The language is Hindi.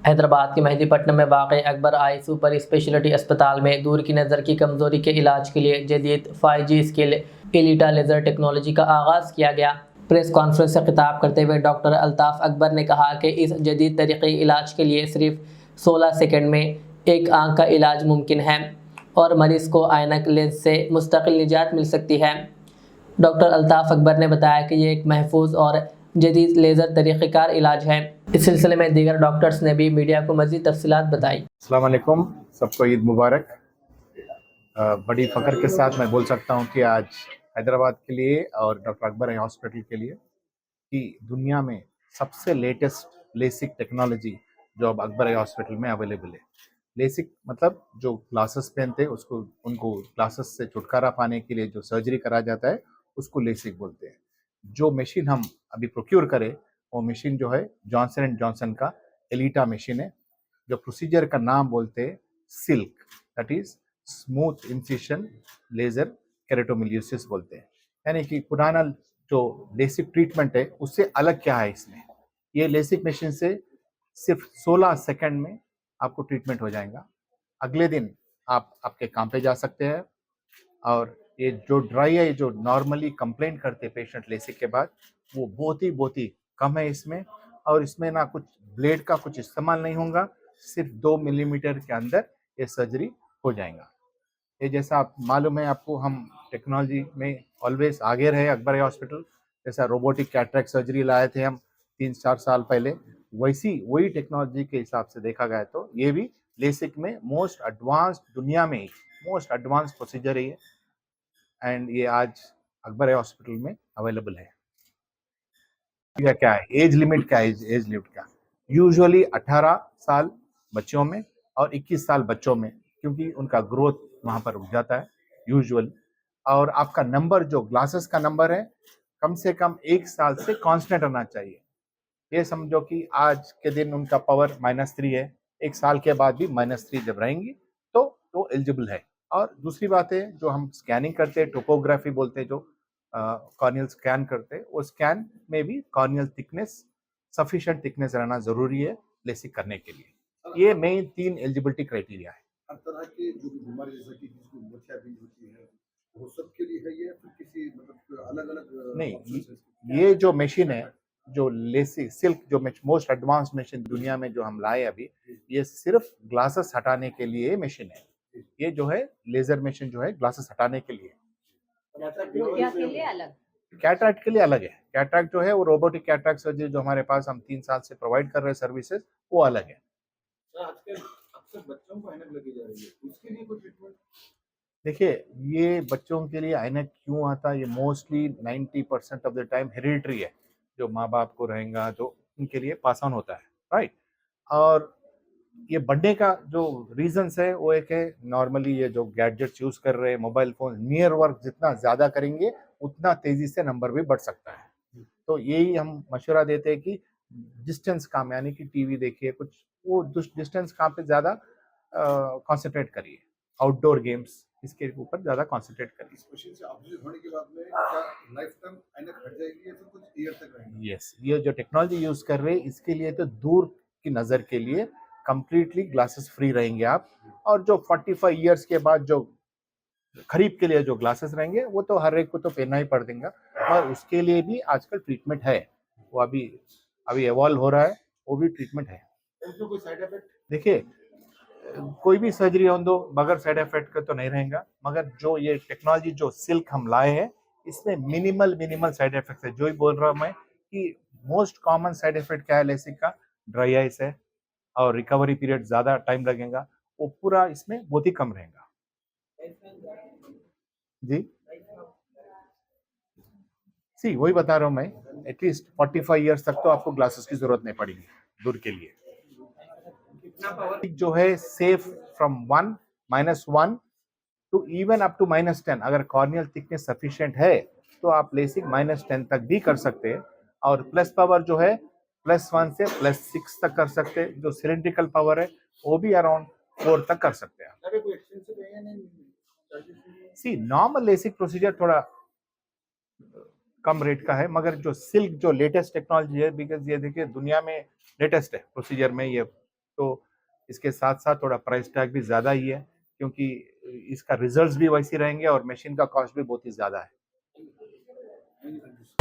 हैदराबाद के मेहदीपट्टनम में वाक़ अकबर आई सुपर स्पेशलिटी अस्पताल में दूर की नज़र की कमज़ोरी के इलाज के लिए जदीद 5G scale Elita laser technology का आगाज़ किया गया। प्रेस कॉन्फ्रेंस से खिताब करते हुए डॉक्टर अल्ताफ़ अकबर ने कहा कि इस जदीद तरीक़े इलाज के लिए सिर्फ 16 सेकंड में एक आँख का इलाज मुमकिन है और मरीज़ को ऐनक लेंस से मुस्तकिल निजात मिल सकती है। डॉक्टर अल्ताफ़ अकबर ने बताया कि ये एक महफूज और जदीद लेज़र तरीक़ेकार इलाज है। इस सिलसिले में दीगर डॉक्टर्स ने भी मीडिया को मज़ीद तफ़सीलात बताई। अस्सलाम वालेकुम, सबको ईद मुबारक। बड़ी फ़ख्र के साथ मैं बोल सकता हूँ कि आज हैदराबाद के लिए और डॉक्टर अकबर आई हॉस्पिटल के लिए कि दुनिया में सबसे लेटेस्ट लेसिक टेक्नोलॉजी जो अब अकबर आई हॉस्पिटल में अवेलेबल है। लेसिक मतलब जो ग्लासेस पहनते हैं उसको, उनको ग्लासेस से छुटकारा पाने के लिए जो सर्जरी करा जाता है उसको लेसिक बोलते हैं। जो मशीन हम अभी प्रोक्योर करें वो मशीन जो है जॉनसन एंड जॉनसन का एलिटा मशीन है। जो प्रोसीजर का नाम बोलते हैं SILK, that is smooth incision laser keratomileusis बोलते हैं। यानी कि पुराना जो लेसिक ट्रीटमेंट है उससे अलग क्या है इसमें, ये लेसिक मशीन से सिर्फ 16 सेकंड में आपको ट्रीटमेंट हो जाएगा। अगले दिन आप आपके काम पे जा सकते हैं। और ये जो ड्राई है, जो नॉर्मली कंप्लेंट करते पेशेंट लेसिक के बाद, वो बहुत ही कम है इसमें। और इसमें ना कुछ ब्लेड का कुछ इस्तेमाल नहीं होगा, सिर्फ 2 मिलीमीटर के अंदर ये सर्जरी हो जाएगा। ये जैसा आप मालूम है आपको, हम टेक्नोलॉजी में ऑलवेज आगे रहे। अकबर आई हॉस्पिटल जैसा रोबोटिक कैटरेक्ट सर्जरी लाए थे हम 3-4 साल पहले, वैसी वही टेक्नोलॉजी के हिसाब से देखा गया तो ये भी लेसिक में मोस्ट एडवांस्ड, दुनिया में ही मोस्ट एडवांस प्रोसीजर है ये। एंड ये आज अकबर आई हॉस्पिटल में अवेलेबल है। क्या है एज लिमिट, क्या है एज लिमिट का? यूजुअली 18 साल बच्चों में और 21 साल बच्चों में, क्योंकि उनका ग्रोथ वहां पर रुक जाता है यूजुअल। और आपका नंबर, जो ग्लासेस का नंबर है, कम से कम 1 साल से कांस्टेंट रहना चाहिए। ये समझो कि आज के दिन उनका पावर -3 है, 1 साल के बाद भी -3 जब रहेंगी तो एलिजिबल है। और दूसरी बात है, जो हम स्कैनिंग करते हैं, टोपोग्राफी बोलते हैं, जो कॉर्नियल स्कैन करते हैं, वो स्कैन में भी कॉर्नियल थिकनेस, सफिशिएंट थिकनेस रहना जरूरी है लेसिक करने के लिए। ये मेन 3 एलिजिबिलिटी क्राइटेरिया है। हर तरह की जो भी बीमारी, जैसे कि किसी को मोतियाबिंद होती है, वो सबके लिए है ये, फिर किसी मतलब अलग-अलग नहीं, ऑप्शंस है इसके? ये जो मशीन है, जो लेसिक सिल्क, जो मोस्ट एडवांस मशीन दुनिया में जो हम लाए अभी, ये सिर्फ ग्लासेस हटाने के लिए मशीन है। ये जो है लेजर मशीन जो है ग्लासेस हटाने के लिए। क्या के लिए अलग? कैटरैक्ट के लिए अलग है। कैटरैक्ट जो है वो रोबोटिक कैटरैक्ट सर्जरी जो हमारे पास हम 3 साल से प्रोवाइड कर रहे हैं सर्विसेज, वो अलग है। आजकल अक्सर बच्चों को ऐनक लगी जा रही है, उसके लिए कोई ट्रीटमेंट? देखिए, ये बच्चों के लिए ऐनक क्यों आता है, ये mostly 90% of the time hereditary है। जो माँ बाप को रहेगा तो उनके लिए पास ऑन होता है, राइट। और ये बढ़ने का जो रीजंस है वो एक है, नॉर्मली ये जो गैजेट्स यूज कर रहे हैं, मोबाइल फोन, नियर वर्क जितना ज्यादा करेंगे उतना तेजी से नंबर भी बढ़ सकता है। तो यही हम मशवरा देते हैं कि डिस्टेंस काम, यानी कि टीवी देखिए, कुछ वो डिस्टेंस काम पे ज्यादा कंसंट्रेट करिए, आउटडोर गेम्स इसके ऊपर ज्यादा कंसंट्रेट करिए। इस मशीन से ऑपरेशन होने के बाद में क्या लाइफ टाइम ऐनक हट जाएगी या फिर कुछ ईयर तक रहेगी? यस, ये जो टेक्नोलॉजी यूज कर रहे हैं इसके लिए तो दूर की नजर के लिए कंप्लीटली ग्लासेस फ्री रहेंगे आप। और जो 45 इयर्स के बाद जो खरीफ के लिए जो ग्लासेस रहेंगे वो तो हर एक को तो पहनना ही पड़ देगा। और उसके लिए भी आजकल ट्रीटमेंट है, वो अभी अभी इवॉल्व हो रहा है, वो भी ट्रीटमेंट है। उसमें कोई साइड इफेक्ट? देखिए, कोई भी सर्जरी हो दो बगैर साइड इफेक्ट का तो नहीं रहेगा, मगर जो ये टेक्नोलॉजी जो सिल्क हम लाए हैं इसमें मिनिमल साइड इफेक्ट है। जो ही बोल रहा हूँ मैं कि मोस्ट कॉमन साइड इफेक्ट क्या है लेसिक का, ड्राई आइस है, और रिकवरी पीरियड ज्यादा टाइम लगेगा, वो पूरा इसमें बहुत ही कम रहेगा। जी सी वही बता रहा हूँ मैं, एटलीस्ट 45 इयर्स तक तो आपको ग्लासेस की जरूरत नहीं पड़ेगी दूर के लिए। जो है safe from -1 to even up to -10। अगर कॉर्नियल थिकनेस सफिशिएंट है तो आप लेसिक -10 तक भी कर सकते हैं। और प्लस पावर जो है +1 से +6 तक कर सकते हैं। जो सिलिंड्रिकल पावर है वो भी अराउंड 4 तक कर सकते हैं। अरे कोई एक्सपेंसिव है या नहीं? सी नॉर्मल लेसिक प्रोसीजर थोड़ा कम रेट का है, मगर जो सिल्क जो लेटेस्ट टेक्नोलॉजी है, बिकॉज ये देखिए दुनिया में लेटेस्ट है प्रोसीजर में, ये तो इसके साथ साथ थोड़ा प्राइस टैग भी ज़्यादा ही है, क्योंकि इसका रिजल्ट्स भी वैसे रहेंगे और मशीन का कॉस्ट भी बहुत ही ज़्यादा है।